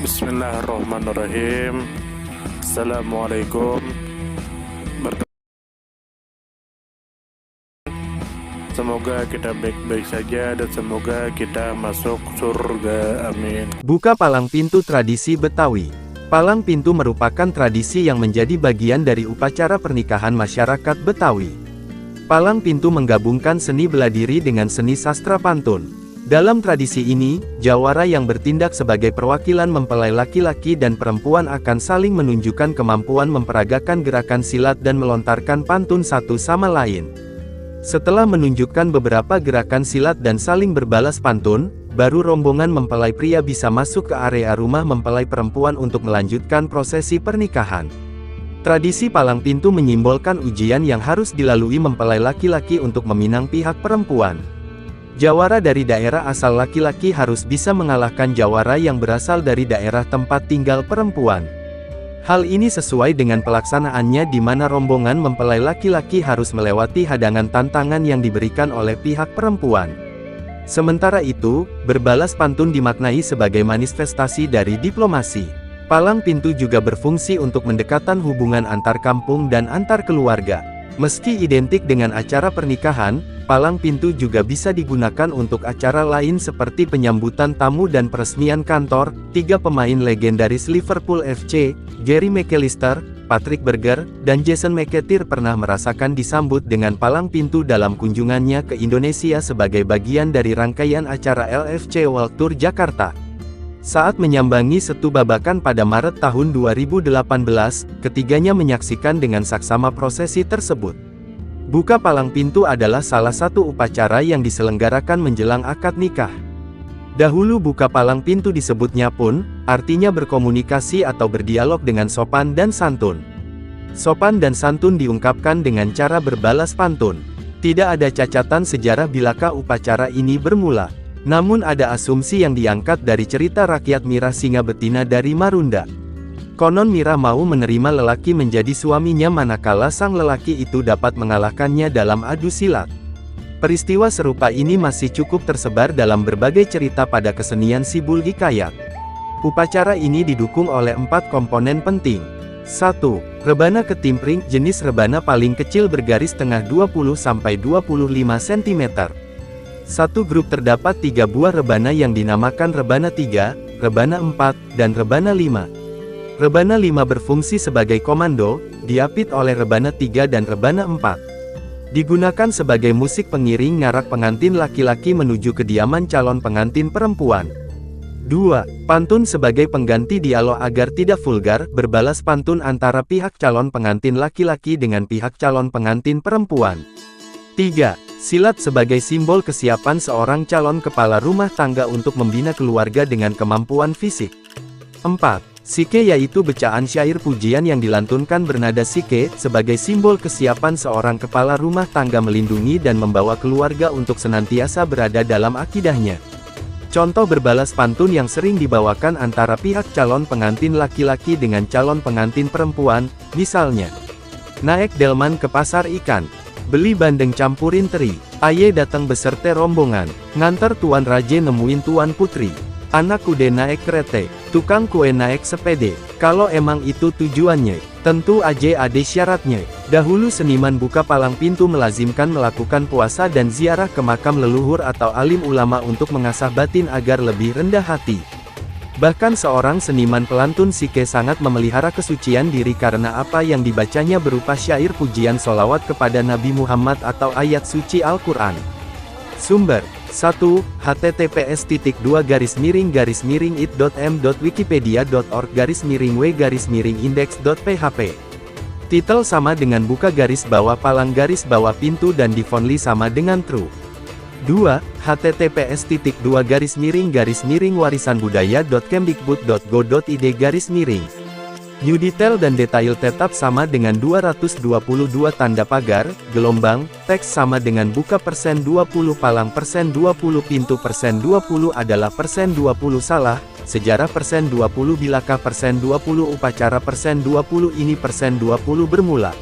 Bismillahirrahmanirrahim. Assalamualaikum. Semoga kita baik-baik saja dan semoga kita masuk surga. Amin. Buka palang pintu tradisi Betawi. Palang pintu merupakan tradisi yang menjadi bagian dari upacara pernikahan masyarakat Betawi. Palang pintu menggabungkan seni bela diri dengan seni sastra pantun. Dalam tradisi ini, jawara yang bertindak sebagai perwakilan mempelai laki-laki dan perempuan akan saling menunjukkan kemampuan memperagakan gerakan silat dan melontarkan pantun satu sama lain. Setelah menunjukkan beberapa gerakan silat dan saling berbalas pantun, baru rombongan mempelai pria bisa masuk ke area rumah mempelai perempuan untuk melanjutkan prosesi pernikahan. Tradisi palang pintu menyimbolkan ujian yang harus dilalui mempelai laki-laki untuk meminang pihak perempuan. Jawara dari daerah asal laki-laki harus bisa mengalahkan jawara yang berasal dari daerah tempat tinggal perempuan. Hal ini sesuai dengan pelaksanaannya di mana rombongan mempelai laki-laki harus melewati hadangan tantangan yang diberikan oleh pihak perempuan. Sementara itu, berbalas pantun dimaknai sebagai manifestasi dari diplomasi. Palang pintu juga berfungsi untuk mendekatkan hubungan antar kampung dan antar keluarga. Meski identik dengan acara pernikahan, palang pintu juga bisa digunakan untuk acara lain seperti penyambutan tamu dan peresmian kantor. Tiga pemain legendaris Liverpool FC, Gary McAllister, Patrick Berger, dan Jason McAteer pernah merasakan disambut dengan palang pintu dalam kunjungannya ke Indonesia sebagai bagian dari rangkaian acara LFC World Tour Jakarta. Saat menyambangi Setu Babakan pada Maret tahun 2018, ketiganya menyaksikan dengan saksama prosesi tersebut. Buka palang pintu adalah salah satu upacara yang diselenggarakan menjelang akad nikah. Dahulu buka palang pintu disebutnya pun, artinya berkomunikasi atau berdialog dengan sopan dan santun. Sopan dan santun diungkapkan dengan cara berbalas pantun. Tidak ada cacatan sejarah bilakah upacara ini bermula. Namun ada asumsi yang diangkat dari cerita rakyat Mirah singa betina dari Marunda. Konon Mirah mau menerima lelaki menjadi suaminya manakala sang lelaki itu dapat mengalahkannya dalam adu silat. Peristiwa serupa ini masih cukup tersebar dalam berbagai cerita pada kesenian Sibul Hikayat. Upacara ini didukung oleh 4 komponen penting. 1. Rebana ketimpring, jenis rebana paling kecil bergaris tengah 20-25 cm. Satu grup terdapat 3 buah rebana yang dinamakan rebana 3, rebana 4, dan rebana 5. Rebana 5 berfungsi sebagai komando, diapit oleh rebana 3 dan rebana 4. Digunakan sebagai musik pengiring ngarak pengantin laki-laki menuju kediaman calon pengantin perempuan. 2. Pantun sebagai pengganti dialog agar tidak vulgar, berbalas pantun antara pihak calon pengantin laki-laki dengan pihak calon pengantin perempuan. 3. Silat sebagai simbol kesiapan seorang calon kepala rumah tangga untuk membina keluarga dengan kemampuan fisik. 4. Sike yaitu bacaan syair pujian yang dilantunkan bernada sike, sebagai simbol kesiapan seorang kepala rumah tangga melindungi dan membawa keluarga untuk senantiasa berada dalam akidahnya. Contoh berbalas pantun yang sering dibawakan antara pihak calon pengantin laki-laki dengan calon pengantin perempuan, misalnya, naik delman ke pasar ikan. Beli bandeng campurin teri, aye datang beserta rombongan, ngantar tuan raja nemuin tuan putri. Anak kude naik kereta, tukang kue naik sepede. Kalau emang itu tujuannya, tentu aja ada syaratnya. Dahulu seniman buka palang pintu melazimkan melakukan puasa dan ziarah ke makam leluhur atau alim ulama untuk mengasah batin agar lebih rendah hati. Bahkan seorang seniman pelantun sike sangat memelihara kesucian diri karena apa yang dibacanya berupa syair pujian sholawat kepada Nabi Muhammad atau ayat suci Al-Quran. Sumber 1. https://it.m.wikipedia.org/w-index.php. Titel sama dengan buka garis bawah palang garis bawah pintu dan difonli sama dengan true. 2. https://warisanbudaya.kemdikbud.go.id/. New detail dan detail tetap sama dengan 222 tanda pagar, gelombang, teks sama dengan buka persen 20 palang persen 20 pintu persen 20 adalah persen 20 salah, sejarah persen 20 bilakah persen 20 upacara persen 20 ini persen 20 bermula.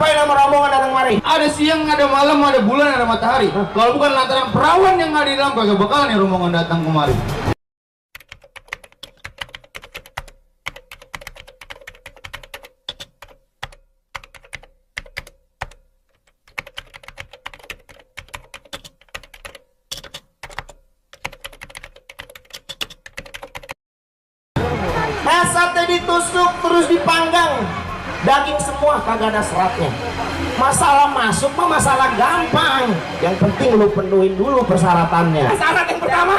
Apa nama rombongan datang kemari? Ada siang, ada malam, ada bulan, ada matahari. Kalau bukan lantaran perawan yang nggak di dalam, kagak bakalan ya rombongan datang kemari. Sate ditusuk terus dipanggang, daging semua kagak ada seratnya. Masalah masuk mah masalah gampang, yang penting lu penuhin dulu persyaratannya. Syarat yang pertama,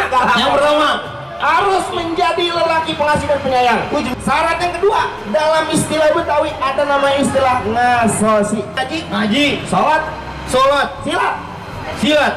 harus menjadi lelaki pengasih dan penyayang. Syarat yang kedua, dalam istilah Betawi ada namanya istilah ngasosi. Ngaji, sholat, silat.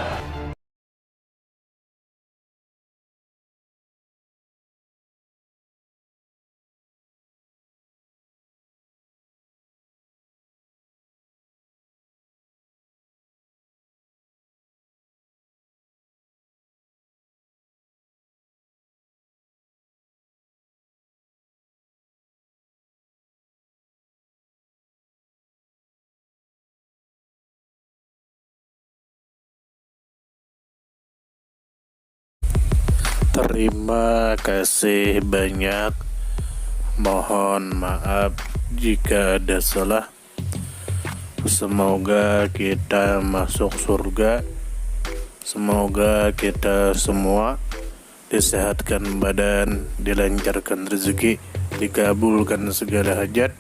Terima kasih banyak. Mohon maaf jika ada salah. Semoga kita masuk surga. Semoga kita semua disehatkan badan, dilancarkan rezeki, dikabulkan segala hajat.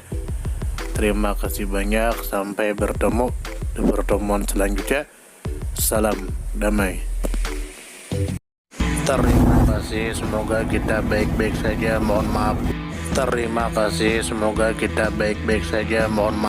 Terima kasih banyak. Sampai bertemu di pertemuan selanjutnya. Salam damai. Terima kasih, semoga kita baik-baik saja. Mohon maaf. Terima kasih, semoga kita baik-baik saja. Mohon maaf.